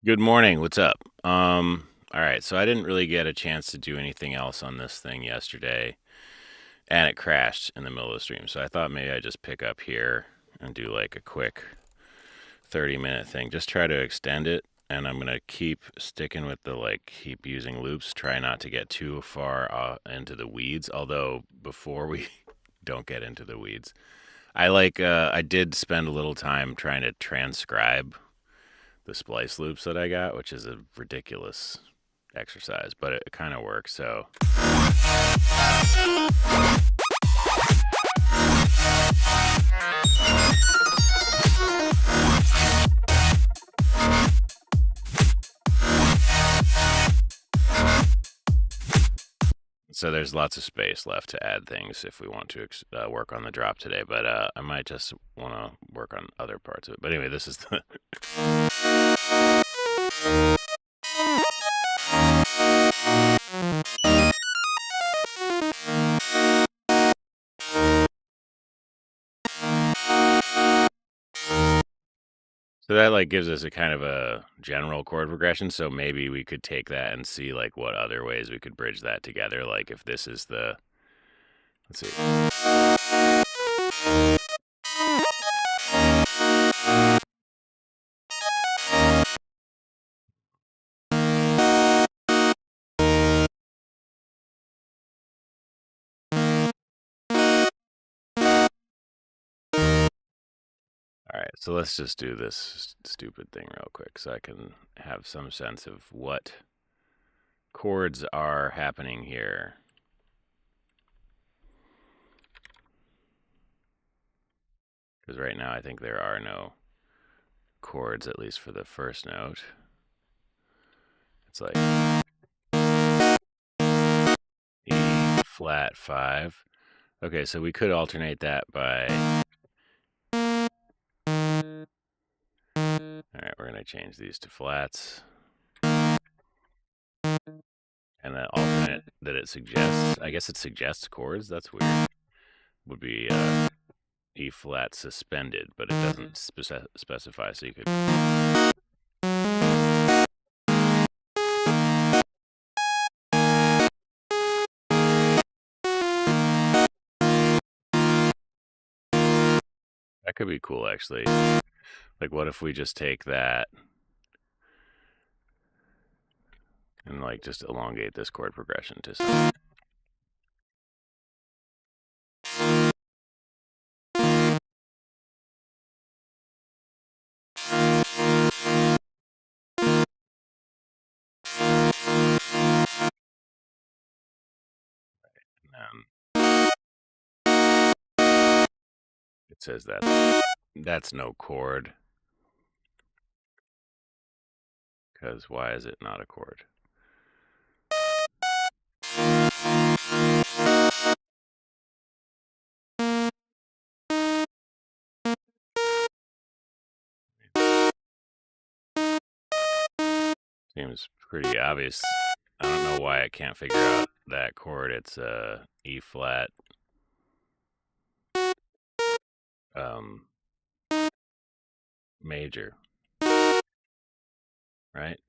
Good morning. What's up? All right. So I didn't really get a chance to do anything else on this thing yesterday, and it crashed in the middle of the stream. So I thought maybe I'd just pick up here and do like a quick 30-minute thing. Just try to extend it, and I'm gonna keep sticking with the keep using loops. Try not to get too far into the weeds. Although before we don't get into the weeds, I did spend a little time trying to transcribe the splice loops that I got, which is a ridiculous exercise, but it kind of works. So there's lots of space left to add things if we want to work on the drop today, but I might just want to work on other parts of it. But anyway, this is the so that gives us a kind of a general chord progression. So maybe we could take that and see what other ways we could bridge that together. Like if this is the, let's see. All right, so let's just do this stupid thing real quick so I can have some sense of what chords are happening here. Because right now I think there are no chords, at least for the first note. It's like E flat 5. Okay, so we could alternate that by... Alright, we're going to change these to flats. And the alternate that it suggests, I guess it suggests chords, that's weird, would be E flat suspended, but it doesn't specify, so you could... That could be cool, actually. Like, what if we just take that and just elongate this chord progression to some... It says that's no chord. Because why is it not a chord? Seems pretty obvious. I don't know why I can't figure out that chord. It's E flat. Major. Right?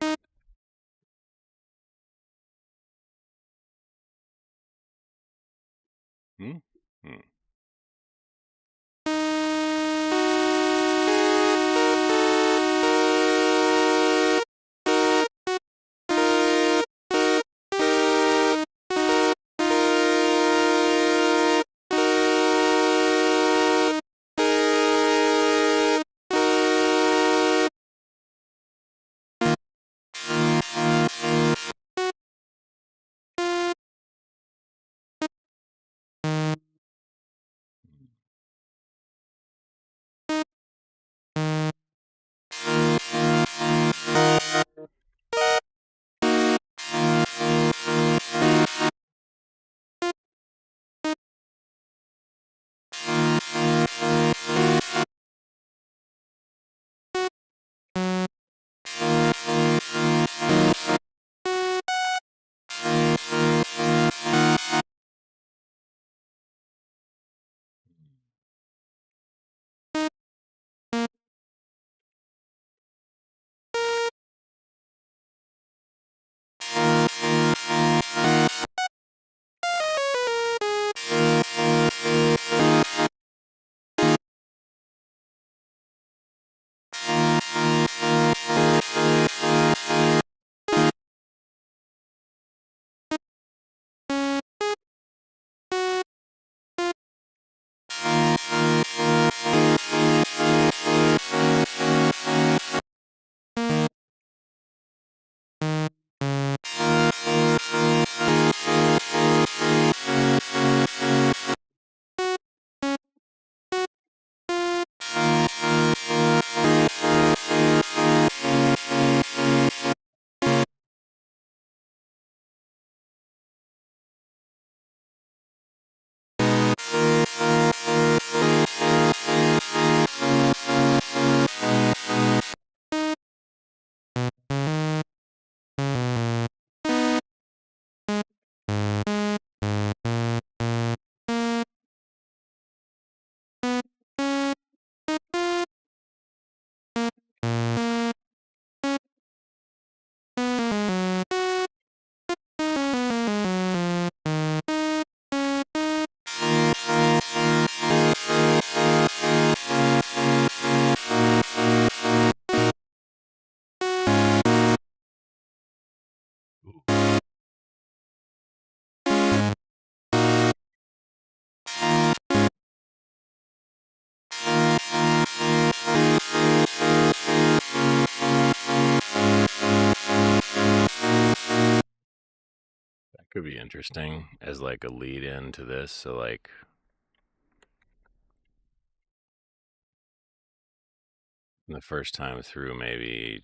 Hmm? Hmm. Could be interesting as like a lead in to this. So like the first time through, maybe.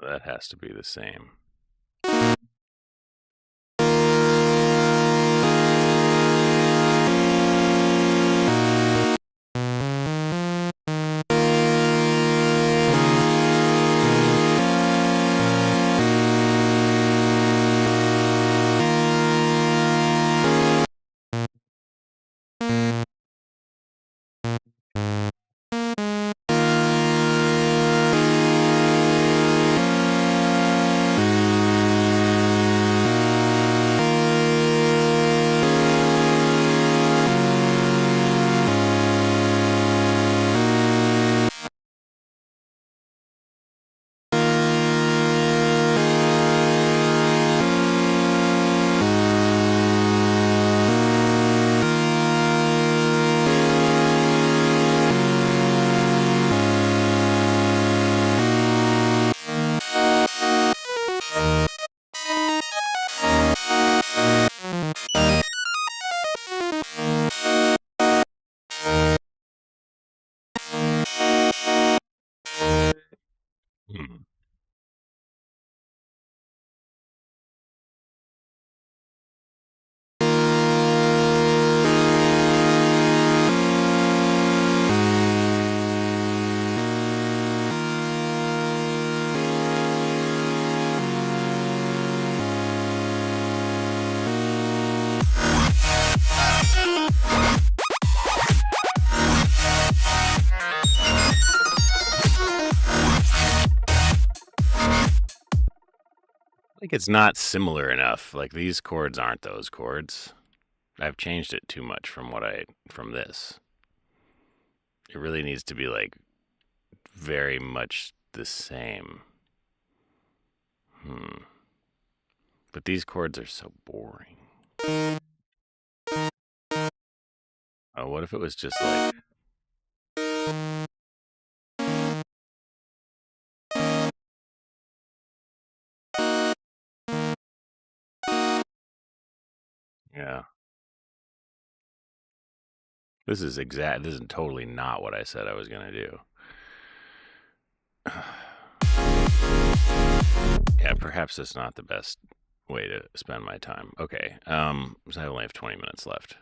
That has to be the same. Hmm. Like it's not similar enough. Like these chords aren't those chords. I've changed it too much from this. It really needs to be like very much the same. But these chords are so boring. Oh, what if it was just like yeah. This is totally not what I said I was gonna do. Yeah, perhaps it's not the best way to spend my time. Okay. So I only have 20 minutes left.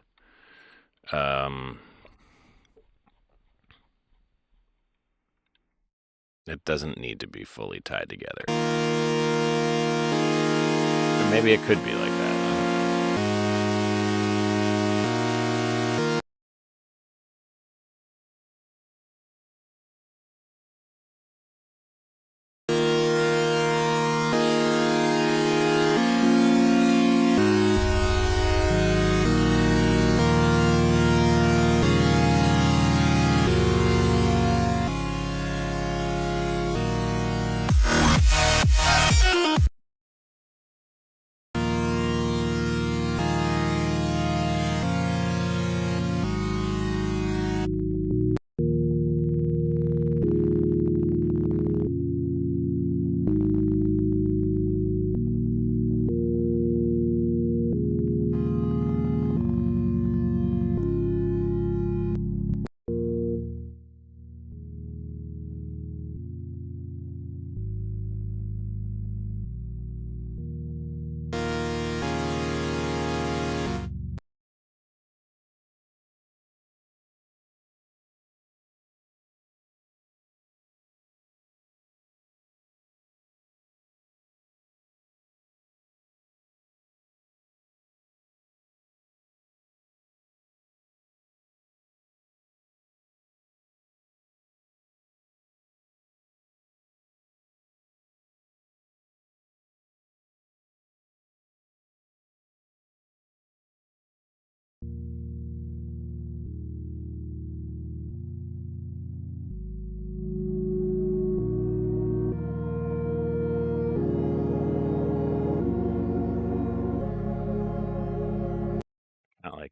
It doesn't need to be fully tied together. Or maybe it could be like that.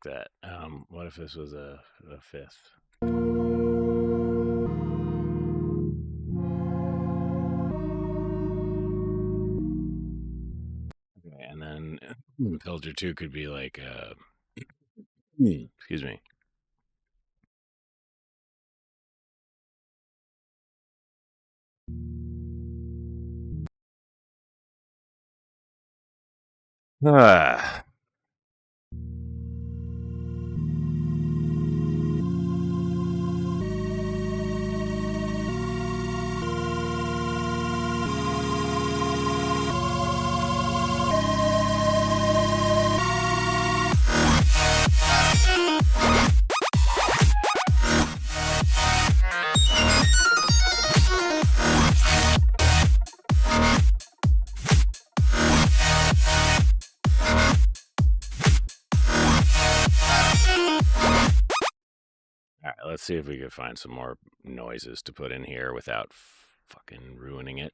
like that. What if this was a fifth? Okay, and then filter 2 could be like, excuse me. Ah. All right, let's see if we can find some more noises to put in here without fucking ruining it.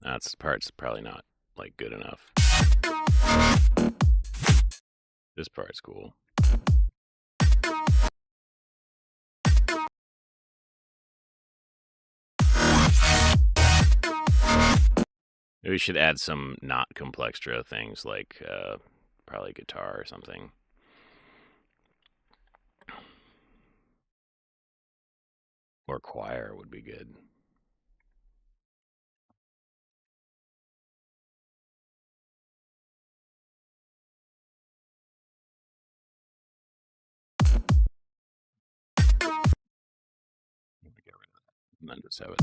That's part's probably not like good enough. This part's cool. Maybe we should add some not complextro things like probably guitar or something. Or choir would be good. Get rid of that. And then just have it.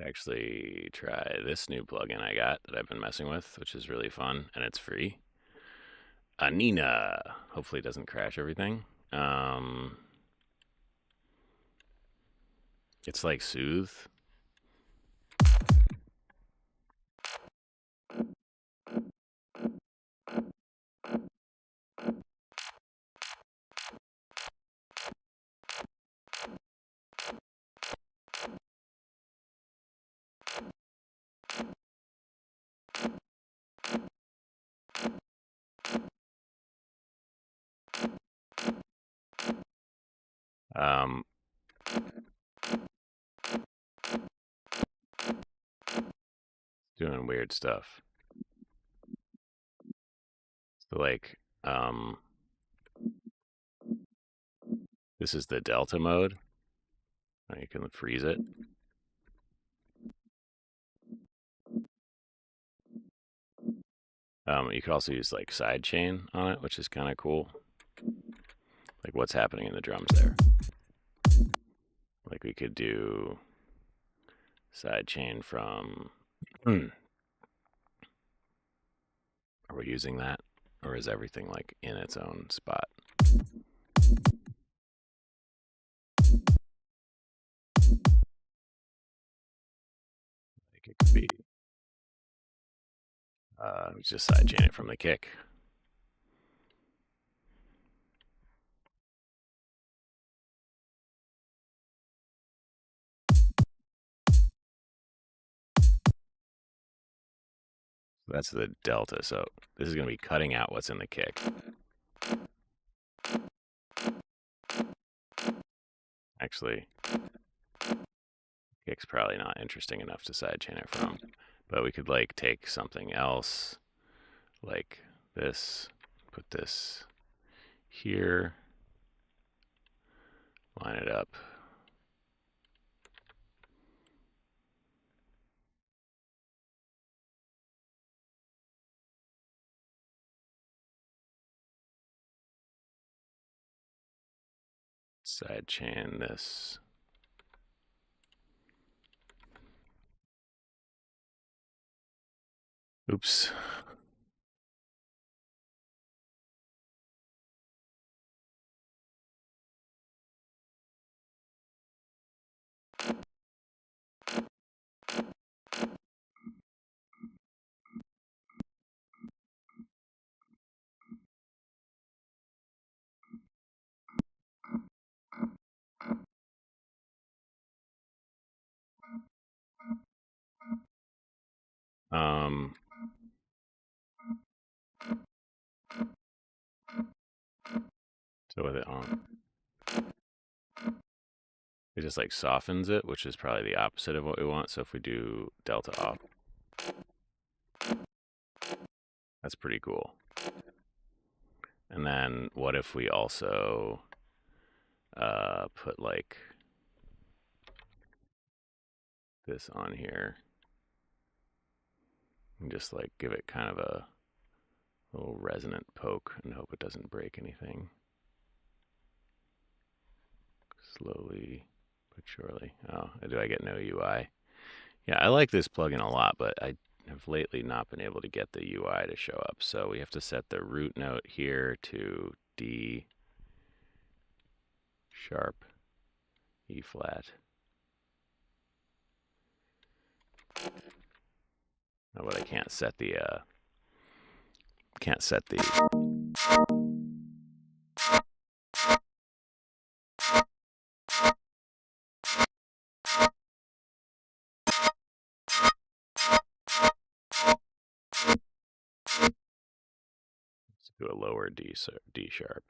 Actually try this new plugin I got that I've been messing with, which is really fun and it's free. Nina. Hopefully it doesn't crash everything. It's like Soothe. Um, Doing weird stuff. So like, this is the Delta mode. You can freeze it. You could also use like sidechain on it, which is kind of cool. Like what's happening in the drums there. Like we could do sidechain from. Are we using that, or is everything like in its own spot? Like it could be. Just sidechain it from the kick. So that's the delta. So this is going to be cutting out what's in the kick. Actually, kick's probably not interesting enough to sidechain it from. But we could like take something else, like this, put this here, line it up. Sidechain this. Oops. Um, so with it on, it just like softens it, which is probably the opposite of what we want. So if we do delta off, that's pretty cool. And then what if we also put like this on here and just like give it kind of a little resonant poke and hope it doesn't break anything. Slowly but surely. Oh, do I get no UI? Yeah, I like this plugin a lot, but I have lately not been able to get the UI to show up. So we have to set the root note here to D sharp, E flat. Oh, but I can't set the let's do a lower D sharp.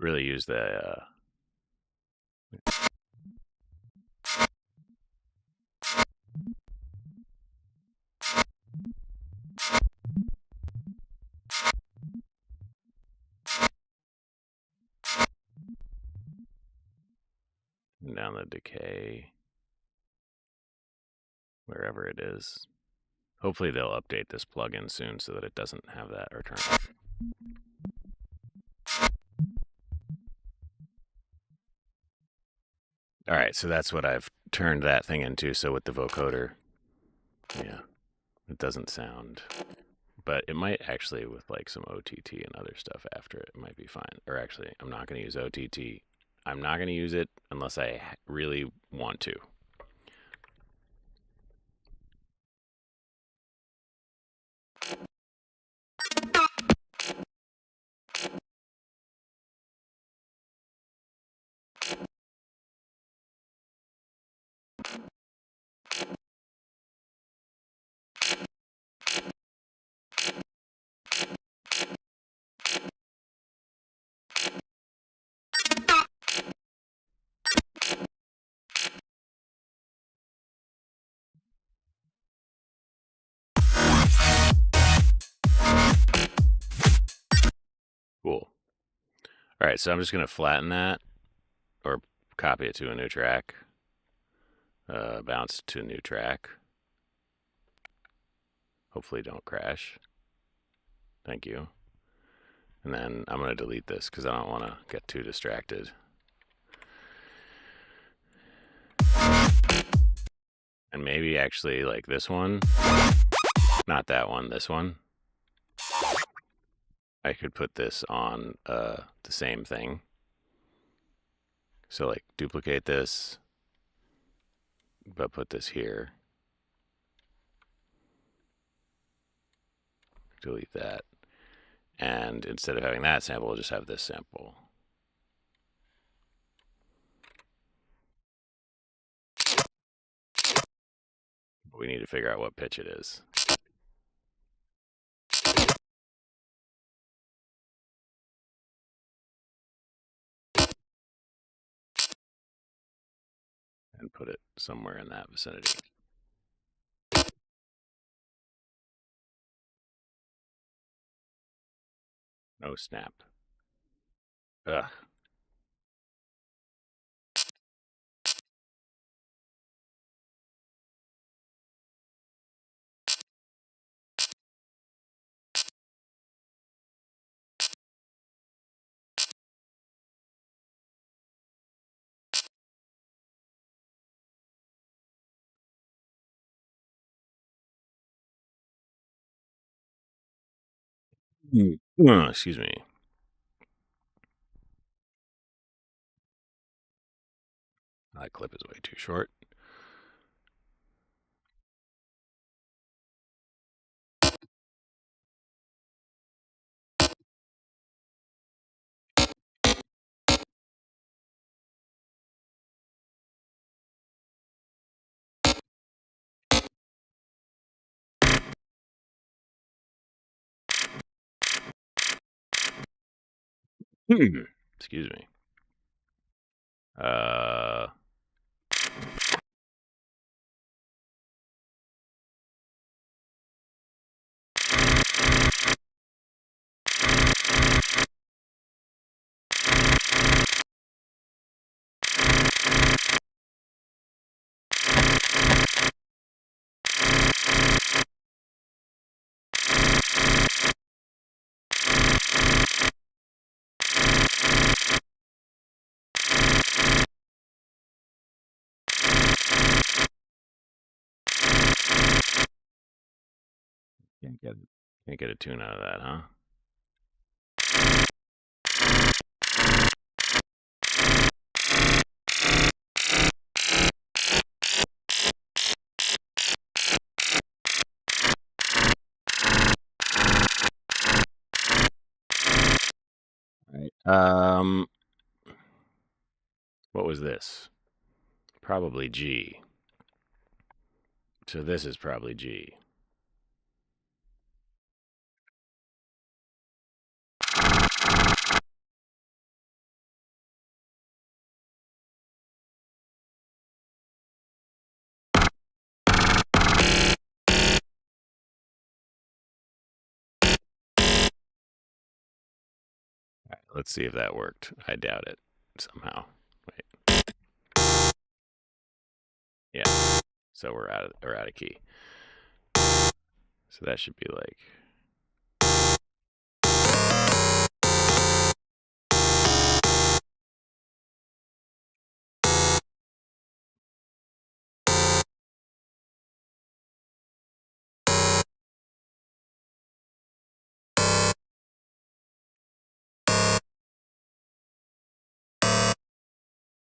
really use the down the decay wherever it is. Hopefully they'll update this plugin soon so that it doesn't have that or turn off. All right, so that's what I've turned that thing into. So with the vocoder, yeah, it doesn't sound, but it might actually with like some OTT and other stuff after it might be fine. Or actually, I'm not going to use OTT. I'm not going to use it unless I really want to. Cool. All right, so I'm just going to flatten that or copy it to a new track, bounce to a new track. Hopefully don't crash. Thank you. And then I'm going to delete this because I don't want to get too distracted. And maybe actually like this one, not that one, this one. I could put this on the same thing. So like duplicate this, but put this here. Delete that. And instead of having that sample, we'll just have this sample. We need to figure out what pitch it is. And put it somewhere in that vicinity. No snap. Ugh. Excuse me. That clip is way too short. Excuse me. Uh, can't get a tune out of that, huh? All right. What was this? Probably G. So this is probably G. Let's see if that worked. I doubt it somehow. Wait. Yeah. So we're out of key. So that should be like.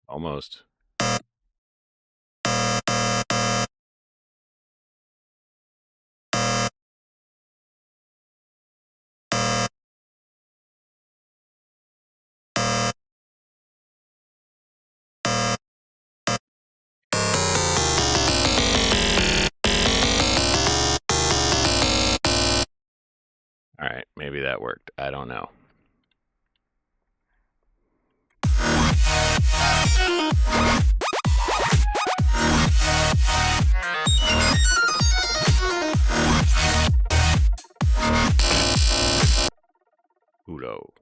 Almost. All right, maybe that worked. I don't know. Udo.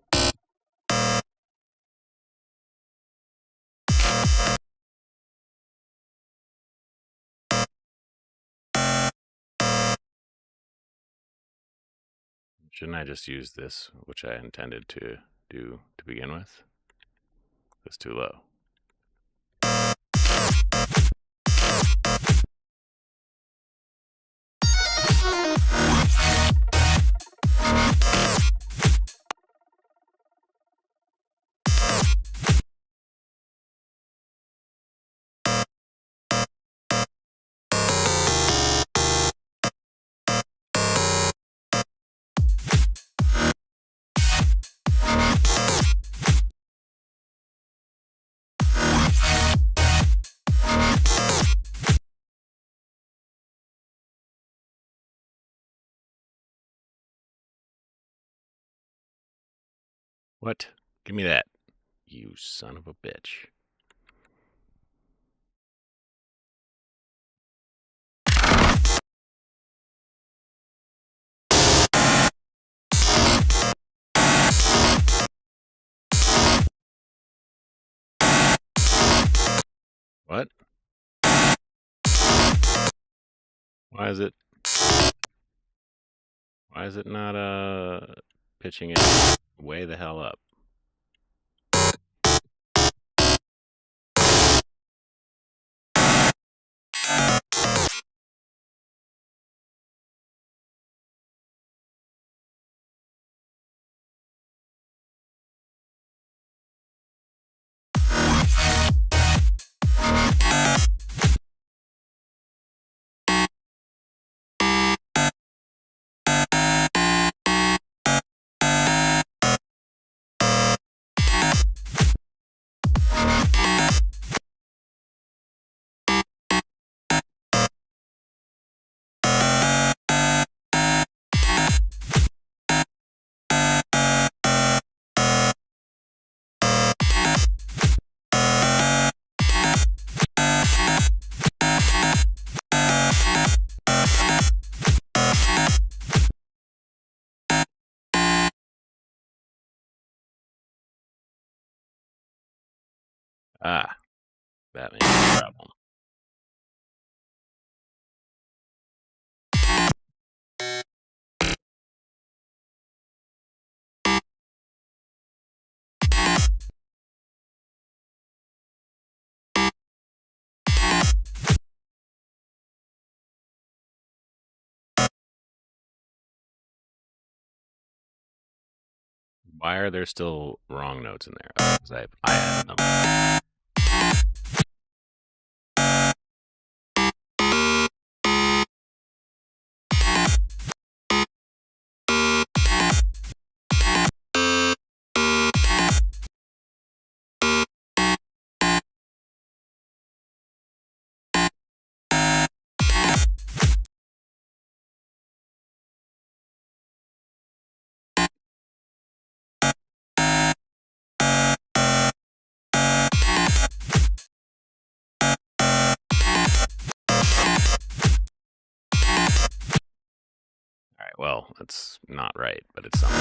Shouldn't I just use this, which I intended to do to begin with? It's too low. What? Give me that. You son of a bitch. What? Why is it? Why is it not pitching it way the hell up? Ah, that may be a problem. Why are there still wrong notes in there? Because I added them. All right, well, that's not right, but it's something.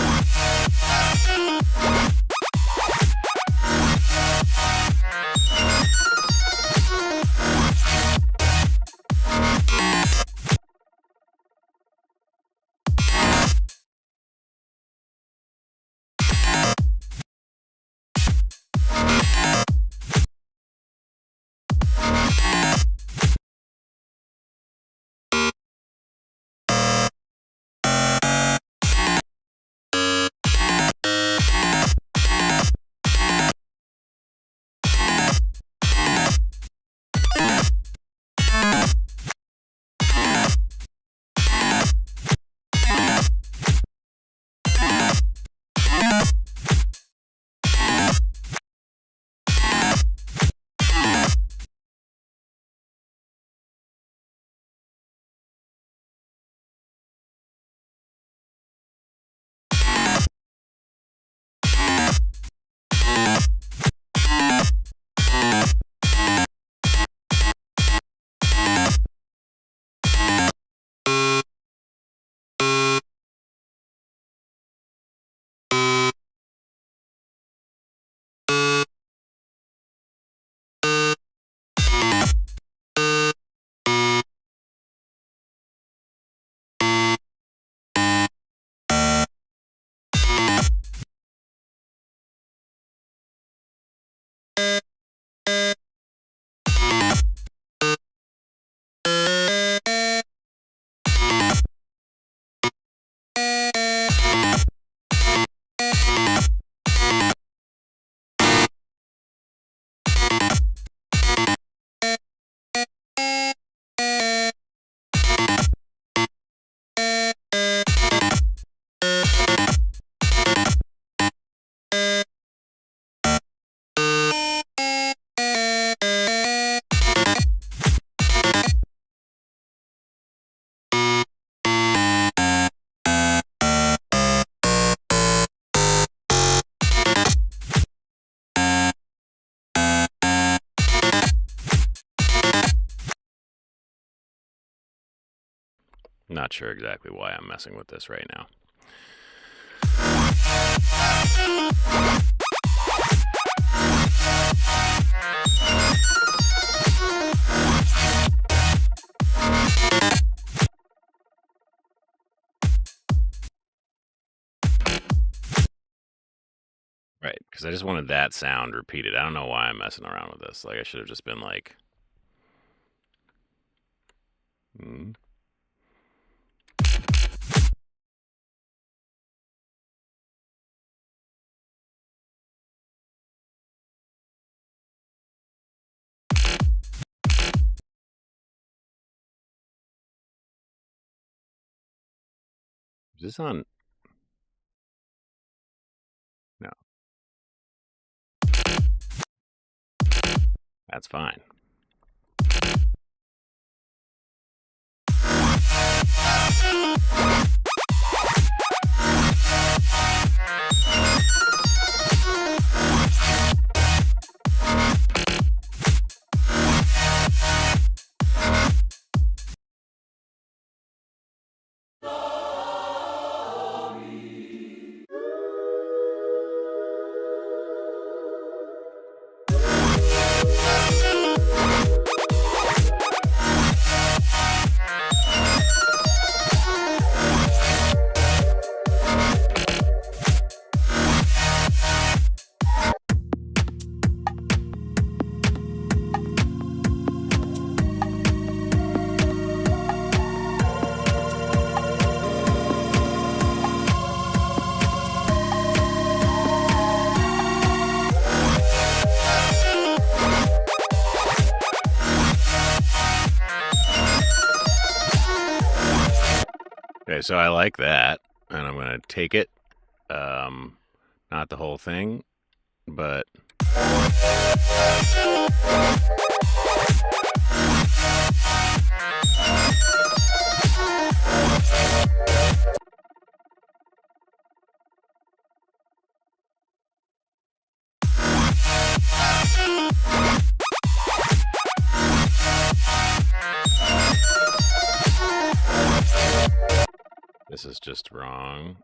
Not sure exactly why I'm messing with this right now. Right, because I just wanted that sound repeated. I don't know why I'm messing around with this. Like, I should have just been like... Is this on? No. That's fine. Okay, so I like that, and I'm going to take it, not the whole thing, but... This is just wrong.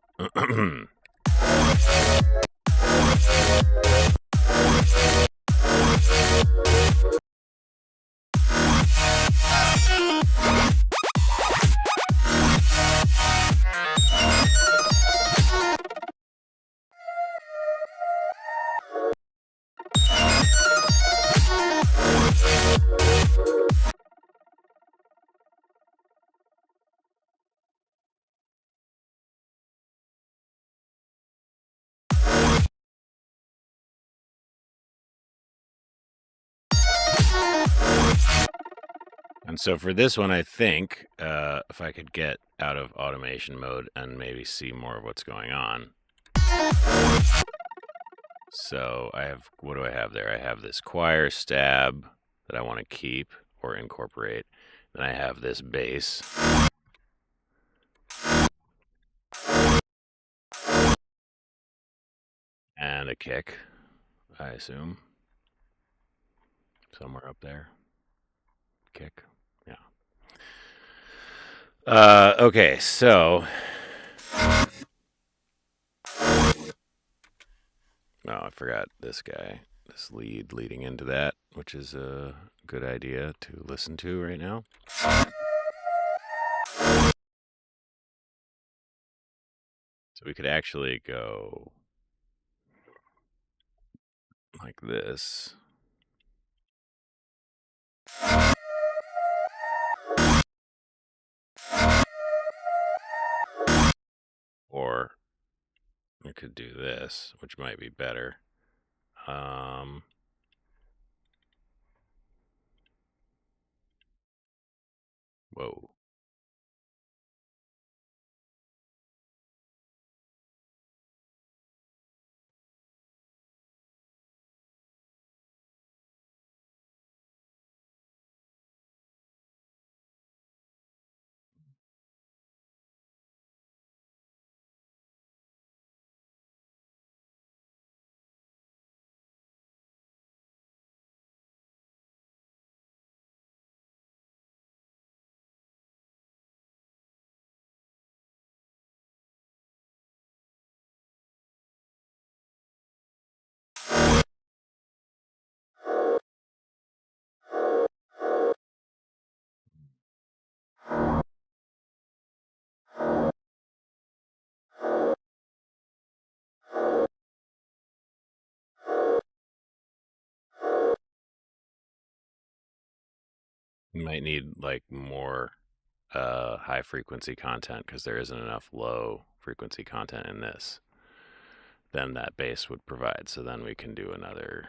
And so for this one, I think if I could get out of automation mode and maybe see more of what's going on. So I have, what do I have there? I have this choir stab that I want to keep or incorporate. Then I have this bass. And a kick, I assume. Somewhere up there. Kick. Yeah. Okay, so. Oh, I forgot this guy. This lead leading into that, which is a good idea to listen to right now. So we could actually go like this. Or we could do this, which might be better. Whoa. You might need like more high frequency content because there isn't enough low frequency content in this than that bass would provide. So then we can do another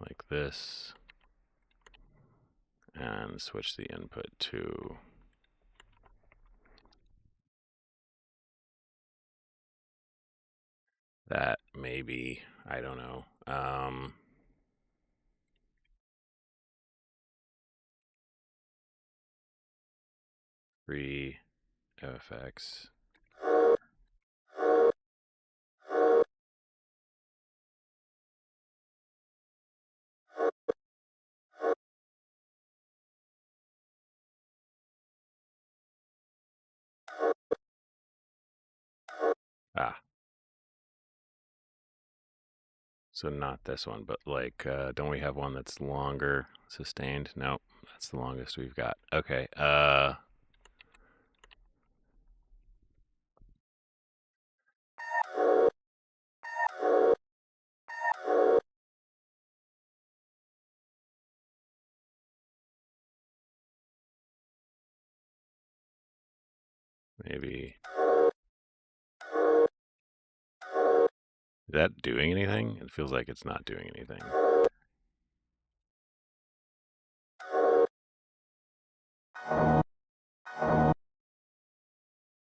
like this and switch the input to that maybe. I don't know. Free FX. Ah, so not this one, but like, don't we have one that's longer sustained? Nope, that's the longest we've got. Okay, maybe. Is that doing anything? It feels like it's not doing anything.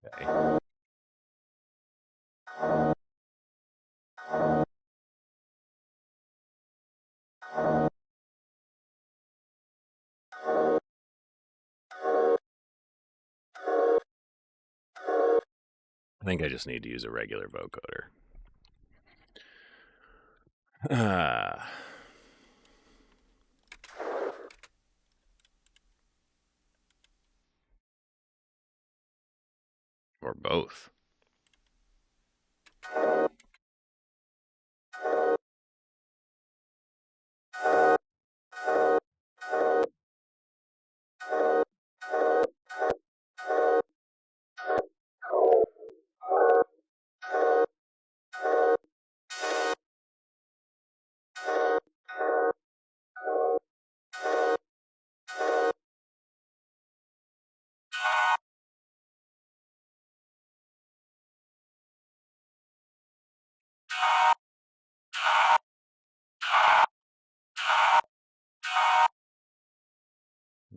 Okay. I think I just need to use a regular vocoder. Or both.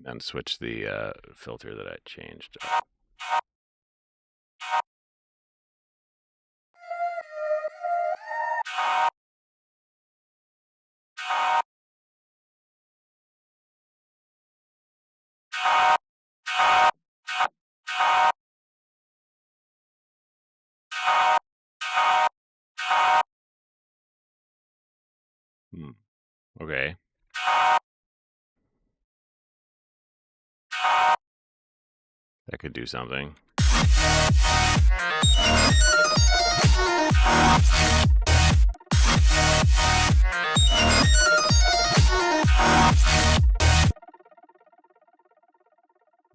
And switch the filter that I changed. Okay. That could do something.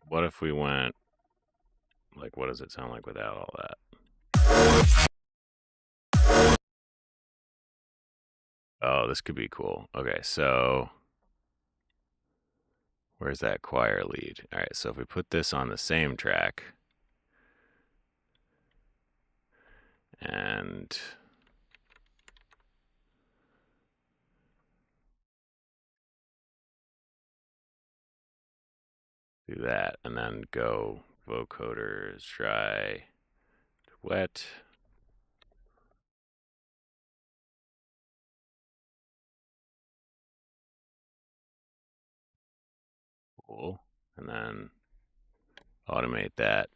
What if we went, like, what does it sound like without all that? Oh, this could be cool. Okay, so where's that choir lead? All right, so if we put this on the same track and do that, and then go vocoders, dry, wet. Cool. And then automate that.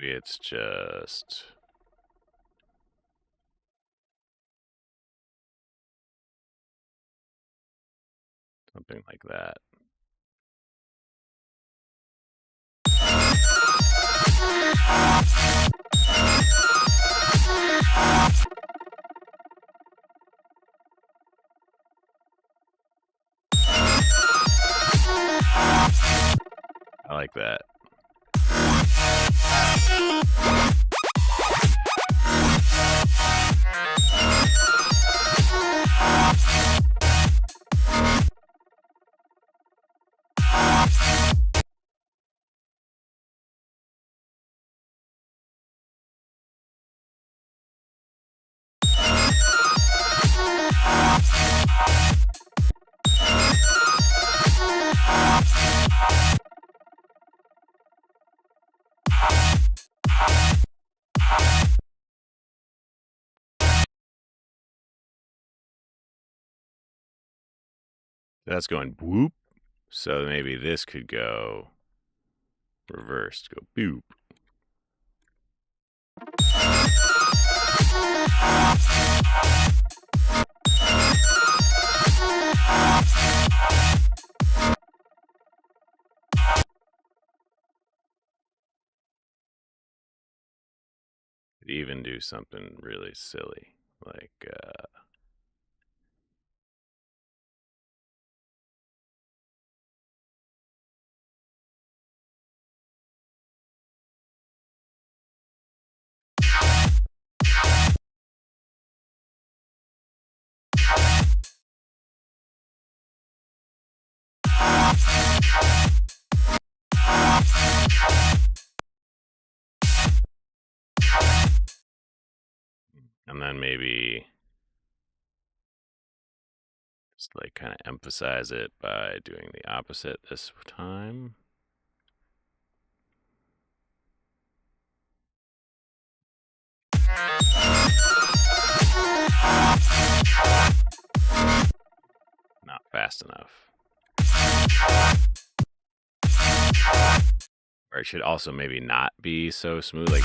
Maybe it's just something like that. I like that. That's going whoop. So maybe this could go reversed, go boop. Could even do something really silly, like and then maybe just like kind of emphasize it by doing the opposite this time. Not fast enough. Or it should also maybe not be so smooth, like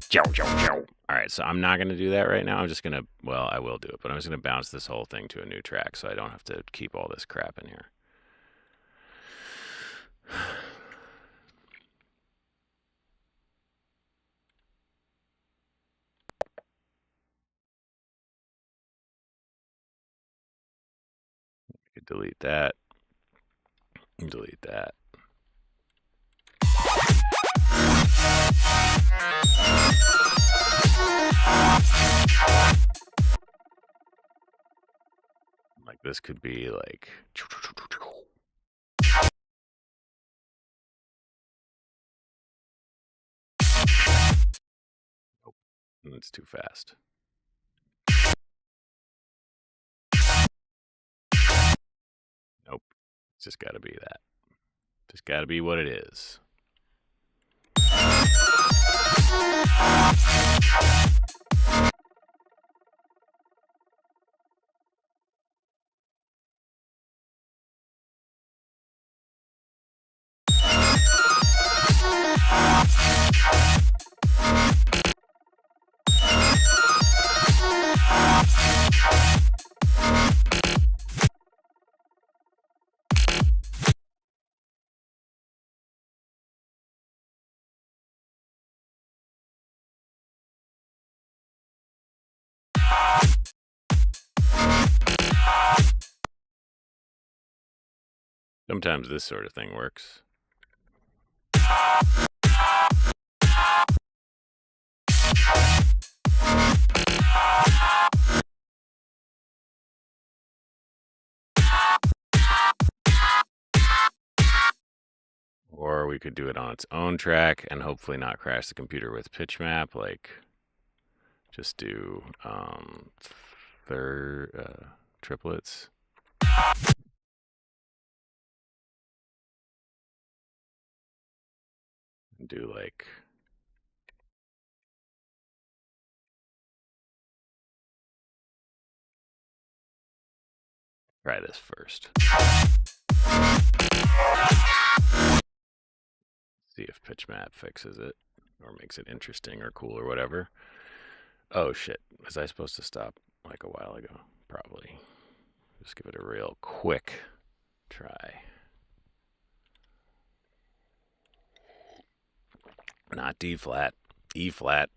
jow, jow, jow. All right, so I'm not going to do that right now. I'm just going to, well, I will do it, but I'm just going to bounce this whole thing to a new track so I don't have to keep all this crap in here. could delete that. And delete that. Like this could be like. Nope, it's too fast. Nope, it's just got to be that. Just got to be what it is. Sometimes this sort of thing works. Or we could do it on its own track and hopefully not crash the computer with pitch map. Like, just do triplets. And do like. Try this first. See if pitch map fixes it or makes it interesting or cool or whatever. Oh shit, was I supposed to stop like a while ago? Probably. Just give it a real quick try. Not D flat, E flat.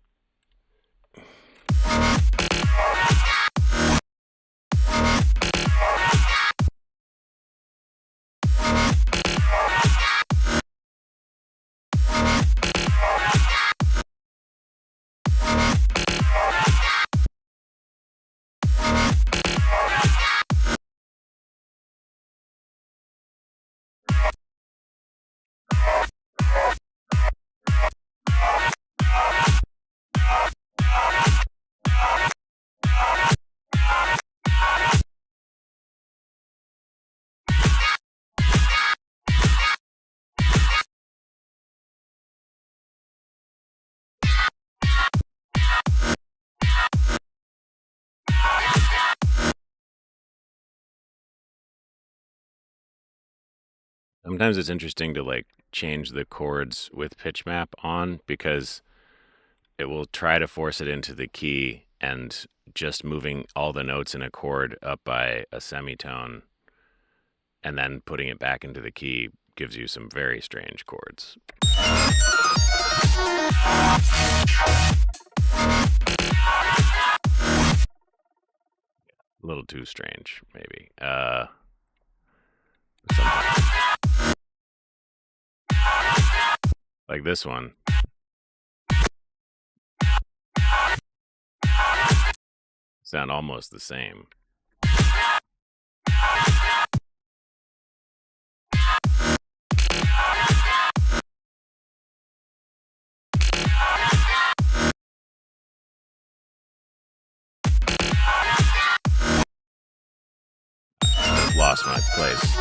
Sometimes it's interesting to like change the chords with pitch map on because it will try to force it into the key, and just moving all the notes in a chord up by a semitone and then putting it back into the key gives you some very strange chords. A little too strange, maybe. Like this one. Sound almost the same. Lost my place.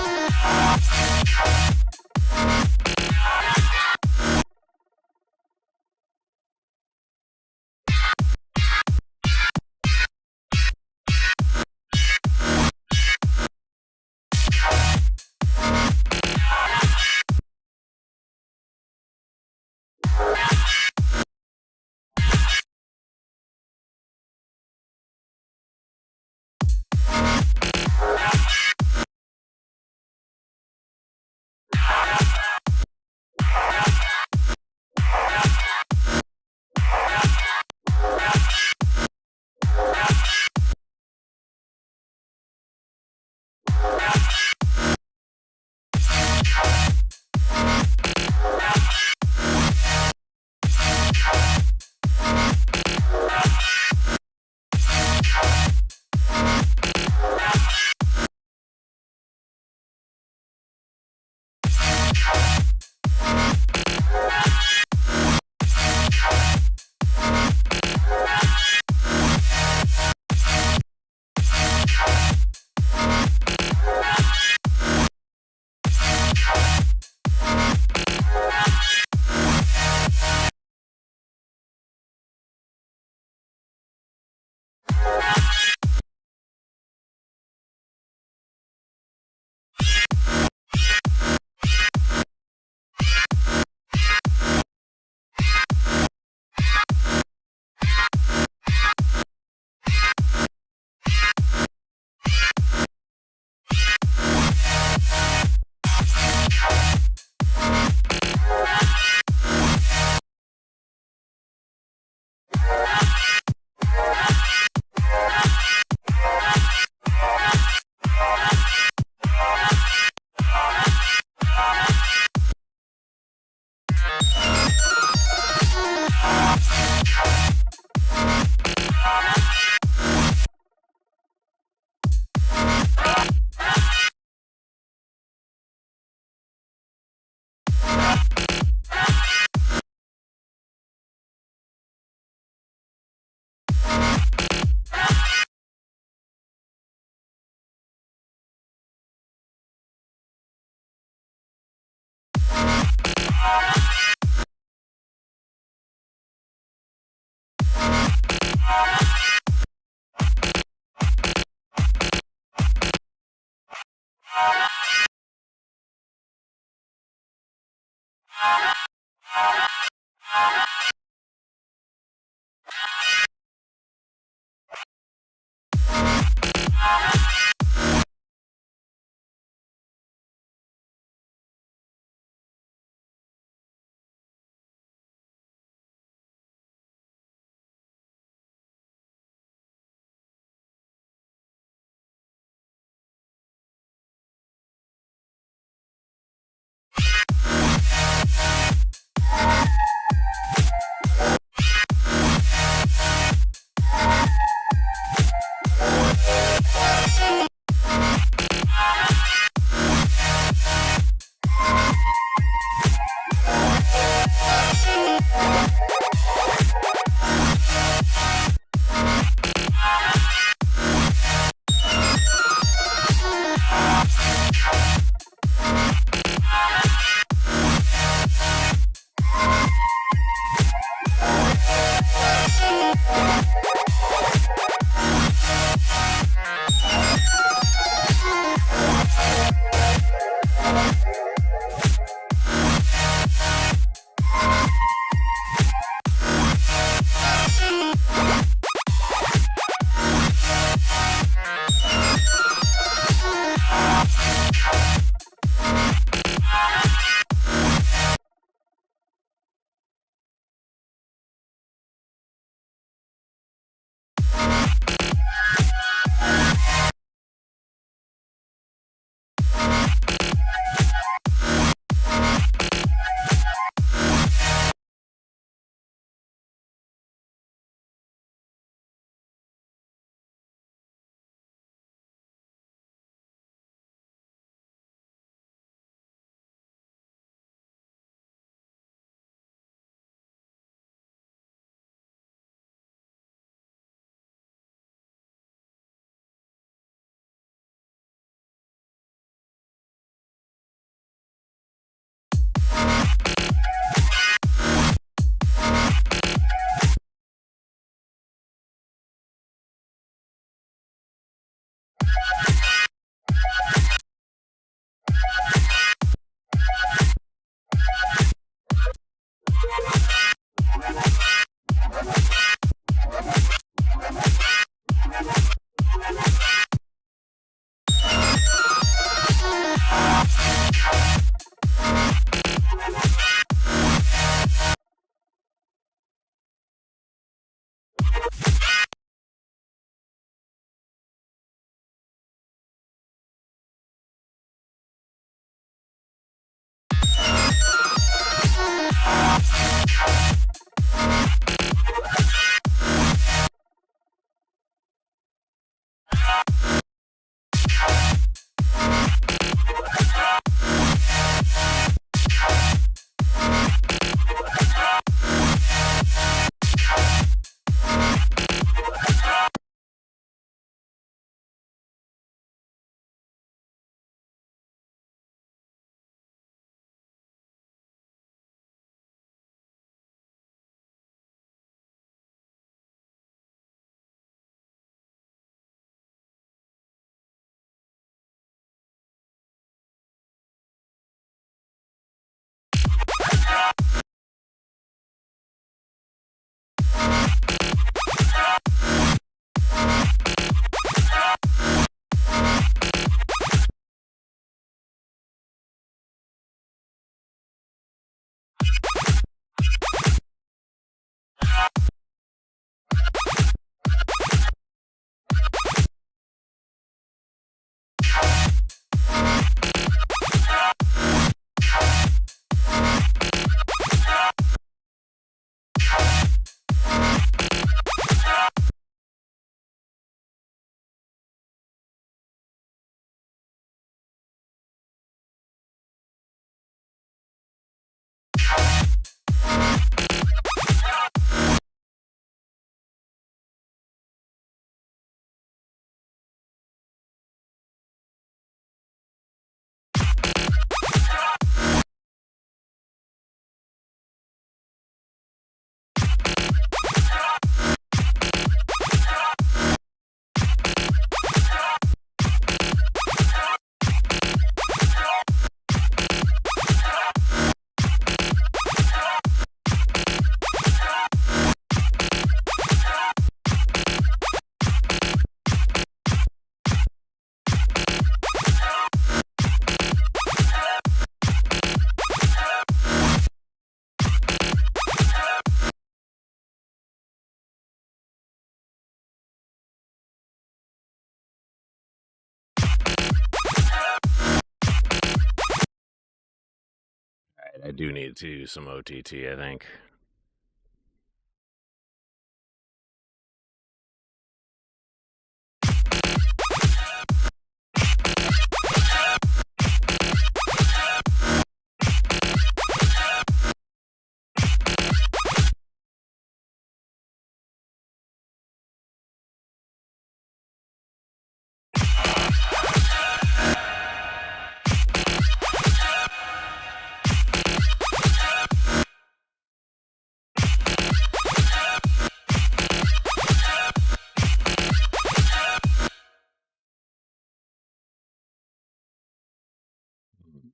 I do need to use some OTT, I think.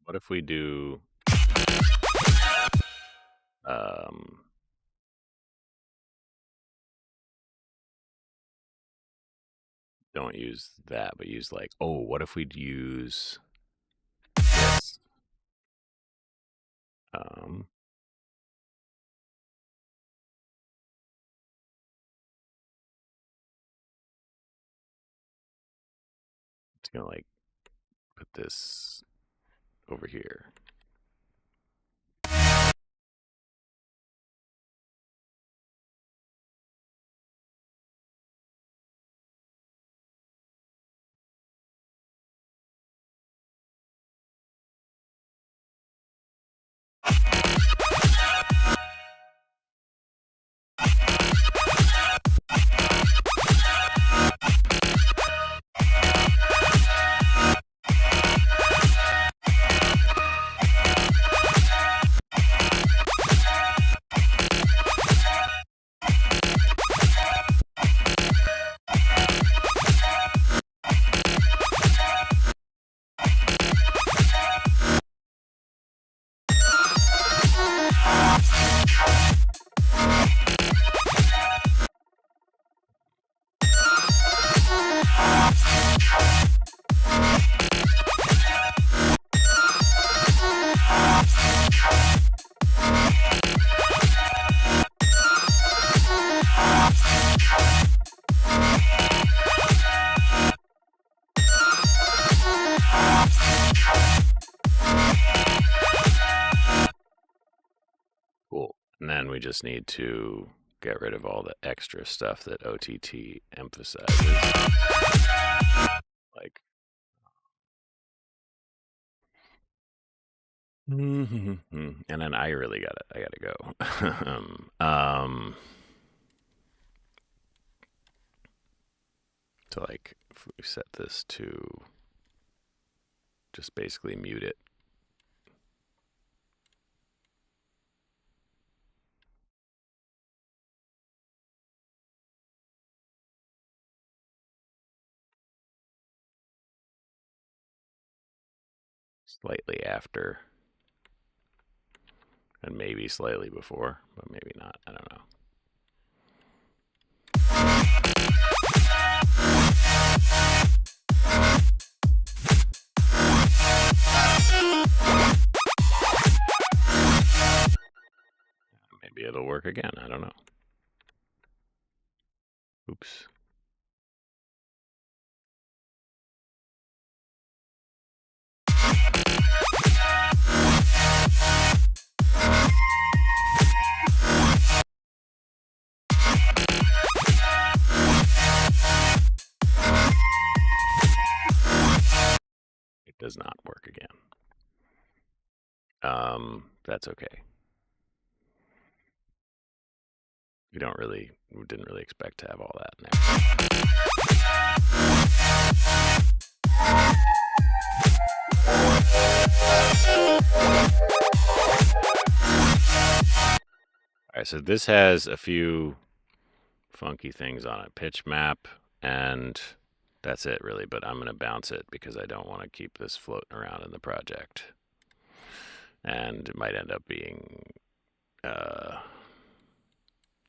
What if we do um don't use that, but use like, oh, what if we'd use this? Um it's gonna like put this over here. Cool. And then we just need to get rid of all the extra stuff that OTT emphasizes. Like and then I really gotta go. So like if we set this to just basically mute it. Slightly after and maybe slightly before, but maybe not. I don't know. Maybe it'll work again. I don't know. Oops. It does not work again. That's okay. We didn't really expect to have all that in there. All right, so this has a few funky things on it. Pitch map, and that's it really, but I'm going to bounce it because I don't want to keep this floating around in the project. And it might end up being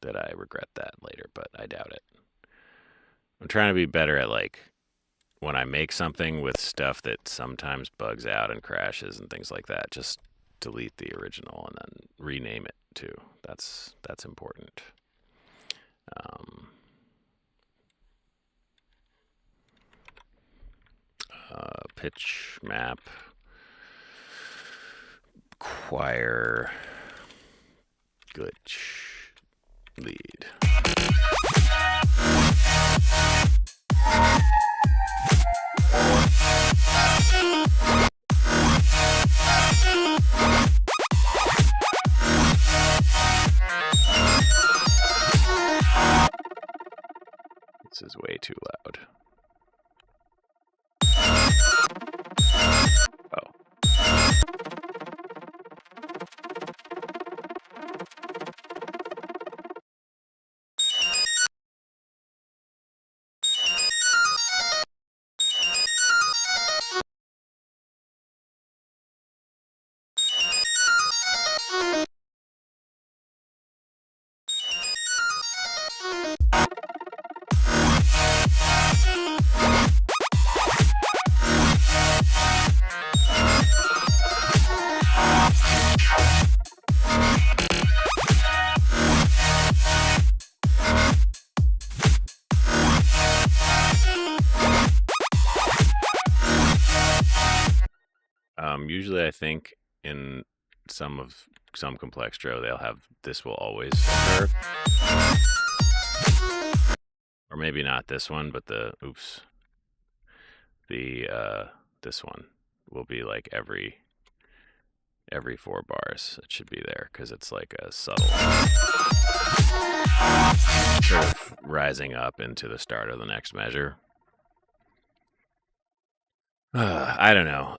that I regret that later, but I doubt it. I'm trying to be better at like when I make something with stuff that sometimes bugs out and crashes and things like that, just delete the original and then rename it too. That's important. Pitch map choir glitch lead. This is way too loud. Usually I think in some complex drill they'll have this will always occur. Or maybe not this one, but this one will be like every 4 bars. It should be there because it's like a subtle sort of rising up into the start of the next measure. I don't know.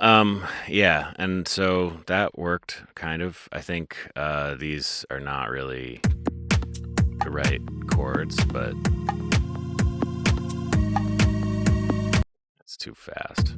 Yeah, and so that worked kind of. I think these are not really the right chords, but it's too fast.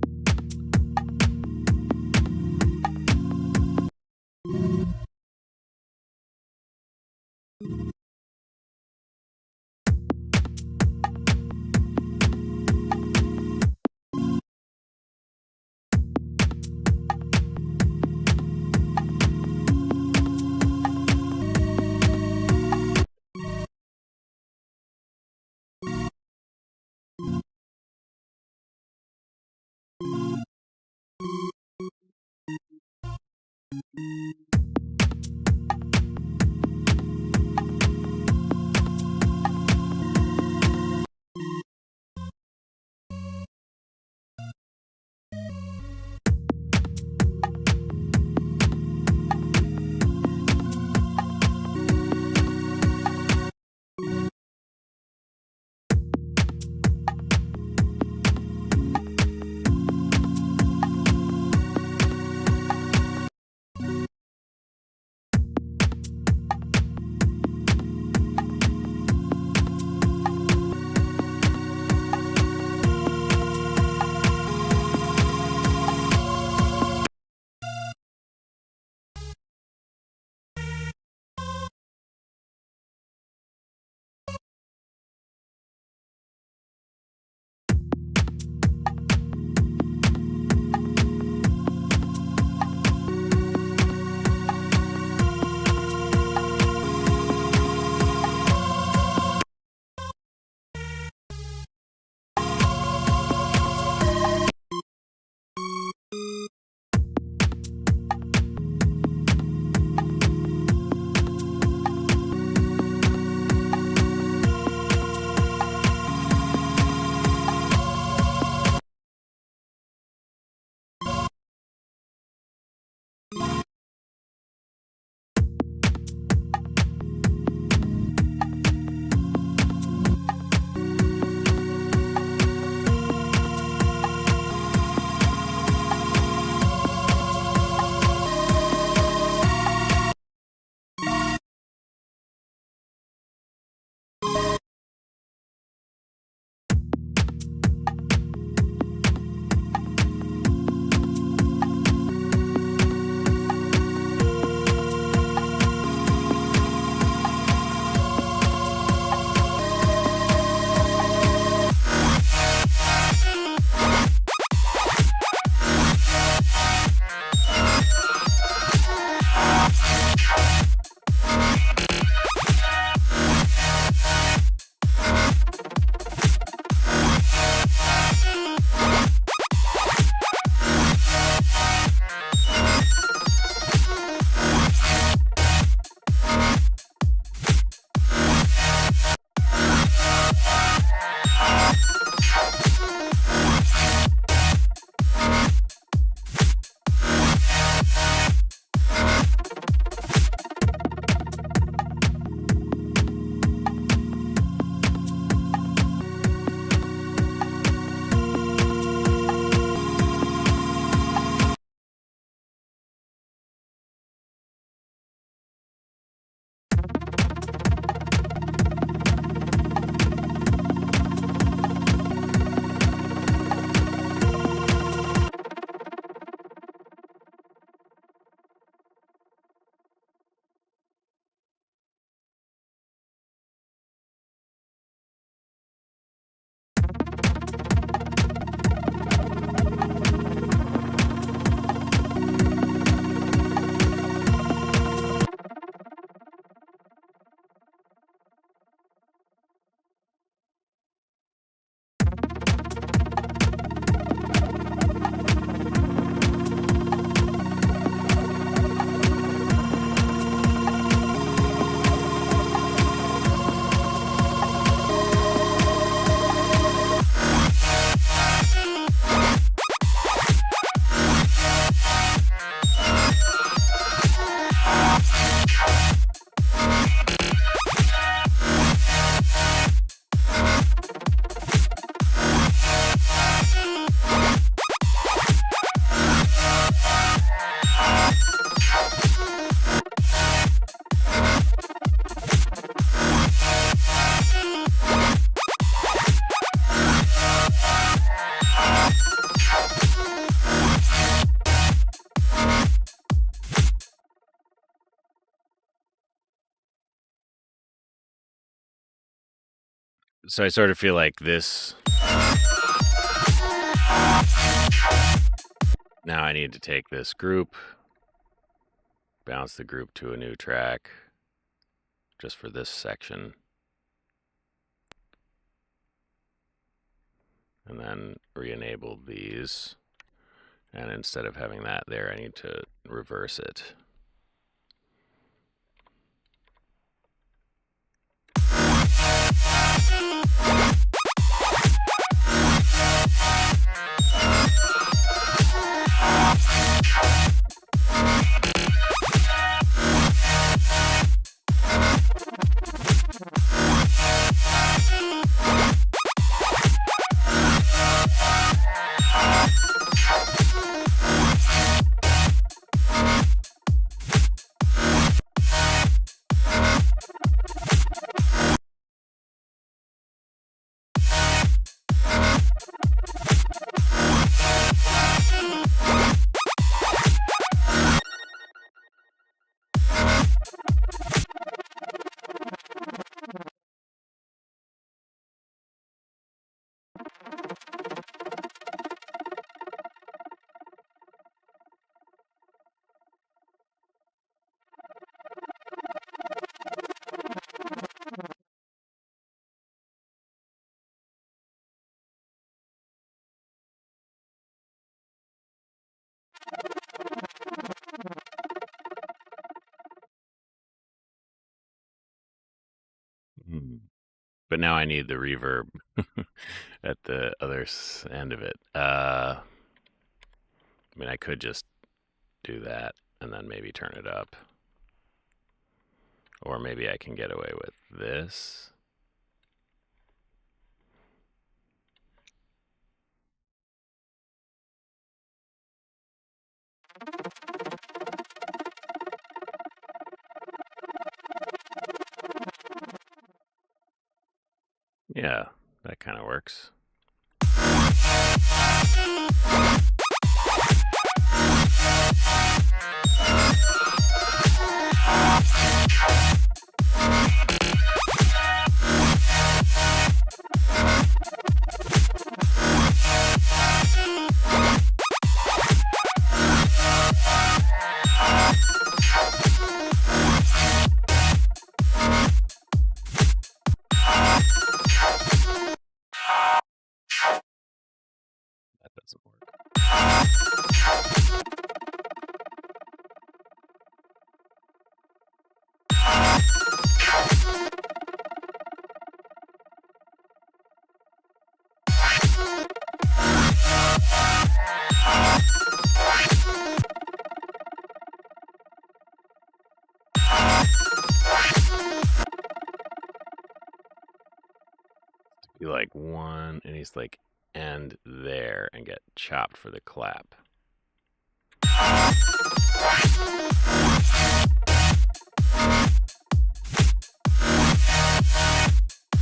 So I sort of feel like this. Now I need to take this group, bounce the group to a new track just for this section, and then re-enable these. And instead of having that there, I need to reverse it. But now I need the reverb at the other end of it. I mean, I could just do that and then maybe turn it up. Or maybe I can get away with this. Yeah, that kind of works. That doesn't work. Be like one, and he's like end there and get chopped for the clap.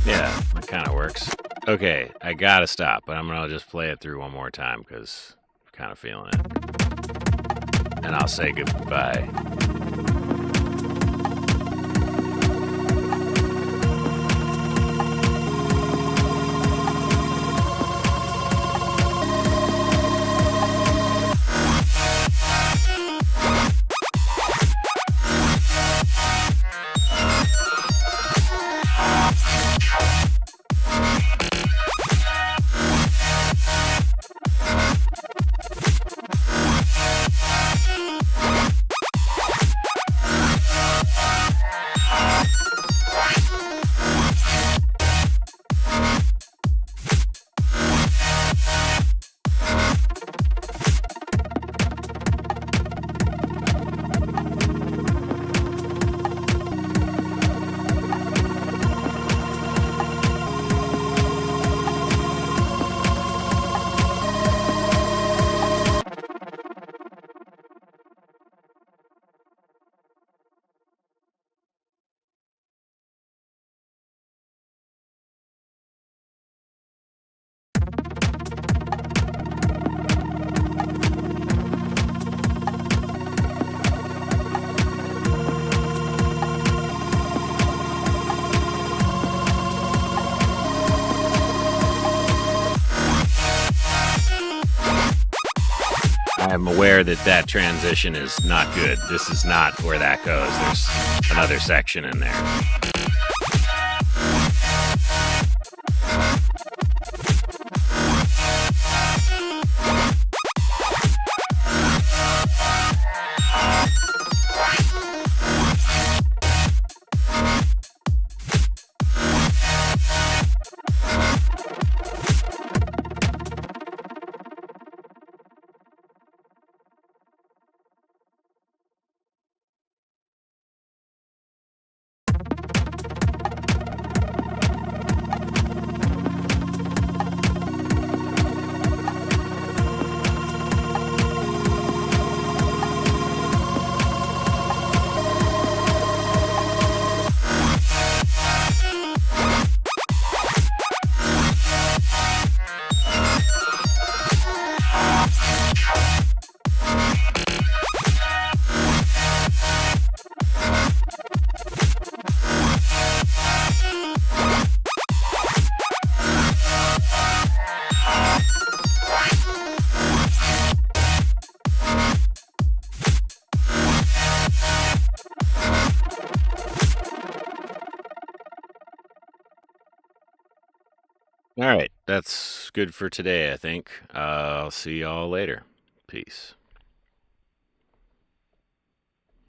Yeah, that kind of works. Okay, I gotta stop, but I'm gonna just play it through one more time because I'm kind of feeling it. And I'll say goodbye. I'm aware that that transition is not good. This is not where that goes. There's another section in there. All right, that's good for today, I think. I'll see y'all later. Peace.